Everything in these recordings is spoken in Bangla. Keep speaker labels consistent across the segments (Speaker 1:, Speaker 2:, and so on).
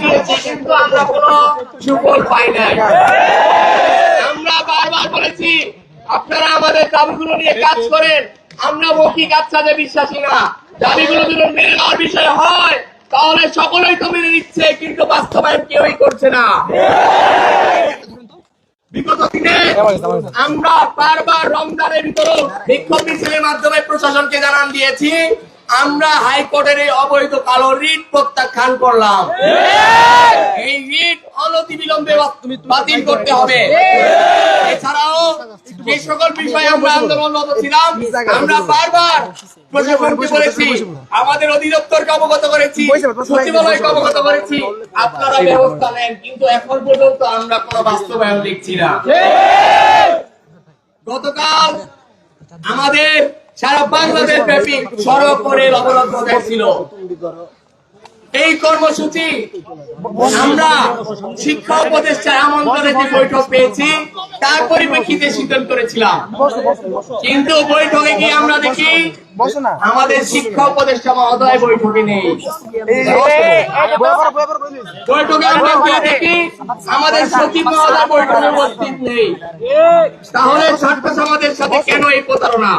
Speaker 1: গিয়েছি, কিন্তু আমরা কোনো সুফল পাই নাই। আমরা বারবার বলেছি আপনারা আমাদের দাবিগুলো নিয়ে কাজ করেন, আমরা মৌখিক আশ্বাসে বিশ্বাসী না। দাবিগুলো যদি মেনে নেওয়ার বিষয় হয় তাহলে সকলেই তো মেনে নিচ্ছে, কিন্তু বাস্তবায়ন কেউই করছে না। বিগত দিনে আমরা বারবার রমজানের ভিতরে বিক্ষোভ মিছিলের মাধ্যমে প্রশাসনকে জানান দিয়েছি আমরা হাইকোর্টের এই অবৈধ কালো রিট প্রত্যাখ্যান করলাম। এই রিট অনতিবিলম্বে বাতিল করতে হবে। এছাড়াও যে সকল বিষয়ে আমরা আন্দোলনরত ছিলাম আমরা বারবার প্রশাসনকে বলেছি, আমাদের অধিদপ্তরকে অবগত করেছি, সচিবালয়কে অবগত করেছি, আপনারা ব্যবস্থা নেন, কিন্তু এখন পর্যন্ত আমরা কোনো বাস্তবায়ন দেখছি না। গতকাল আমাদের সারা বাংলাদেশ ব্যাপী সড়ক করে অবরোধ ছিল। এই কর্মসূচি আমরা শিক্ষা উপদেষ্টার আমন্ত্রণে যে বৈঠক পেয়েছি তার পরিপ্রেক্ষিতে সিদ্ধান্ত করেছিলাম, কিন্তু বৈঠকে গিয়ে আমরা দেখি আমাদের শিক্ষা উপদেষ্টা মহোদয় বৈঠকে নেই। বৈঠকে আমরা গিয়ে দেখি আমাদের সচিব মহোদয় বৈঠকে উপস্থিত নেই। তাহলে ছাত্র সমাজের সাথে কেন এই প্রতারণা?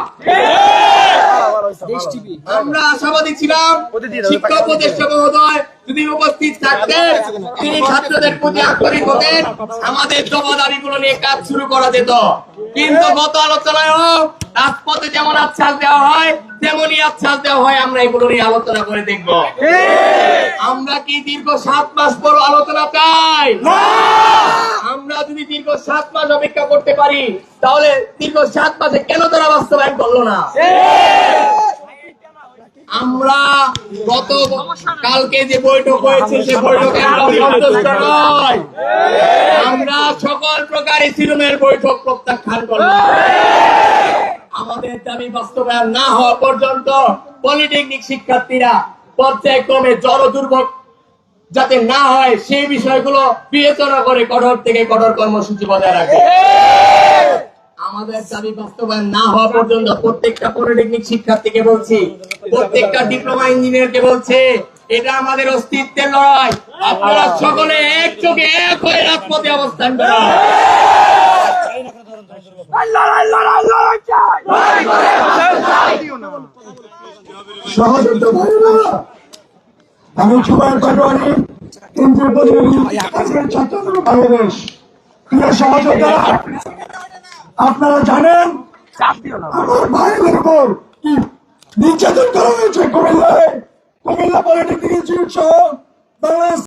Speaker 1: আমরা আশাবাদী ছিলাম শিক্ষা উপদেষ্টা মহোদয় যদি উপস্থিত থাকতেন তিনি ছাত্রদের প্রতি আন্তরিক হতেন, আমাদের জমা দাবিগুলো নিয়ে কাজ শুরু করা যেত। কিন্তু গত আলোচনায় রাজপথে যেমন আশ্বাস দেওয়া হয় তেমনই আশ্বাস দেওয়া হয়, আমরা এগুলো নিয়ে আলোচনা করে দেখব। আমরা কি দীর্ঘ 7 মাস পর আলোচনা চাই? আমরা যদি দীর্ঘ 7 মাস অপেক্ষা করতে পারি তাহলে দীর্ঘ 7 মাসে কেন তারা বাস্তবায়ন করলো না? আমরা গত কালকে যে বৈঠক হয়েছে সে বৈঠকে সন্তুষ্ট নয়, আমরা সকল প্রকার সিরুমের বৈঠক প্রত্যাখ্যান করলাম। আমাদের দাবি বাস্তবায়ন না হওয়া পর্যন্ত পলিটেকনিক শিক্ষার্থীরা পর্যায়ক্রমে জড় দুর্ভোগ যাতে না হয় সেই বিষয়গুলো বিবেচনা করে কঠোর থেকে কঠোর কর্মসূচি বজায় রাখে। আমাদের দাবি বাস্তবায়ন না হওয়া পর্যন্ত প্রত্যেকটা পলিটেকনিক শিক্ষার্থীকে বলছি, প্রত্যেকটা ডিপ্লোমা ইঞ্জিনিয়ারকে বলছে, এটা আমাদের অস্তিত্বের লড়াই। আপনারা সকলে একযোগে এক হয়ে রাজপথে অবস্থান করুন।
Speaker 2: সহযোগিতা ভাইরা, আমি সুবাইর পাটোয়ারি, কেন্দ্রীয় প্রতিনিধি ছাত্র বাংলাদেশ। প্রিয় সহযোগিতা, আপনারা জানেন আমার ভাইদের উপর কি নির্যাতন করা হয়েছে কুমিল্লা পলিটেকনিক ইনস্টিটিউট সহ বাংলাদেশ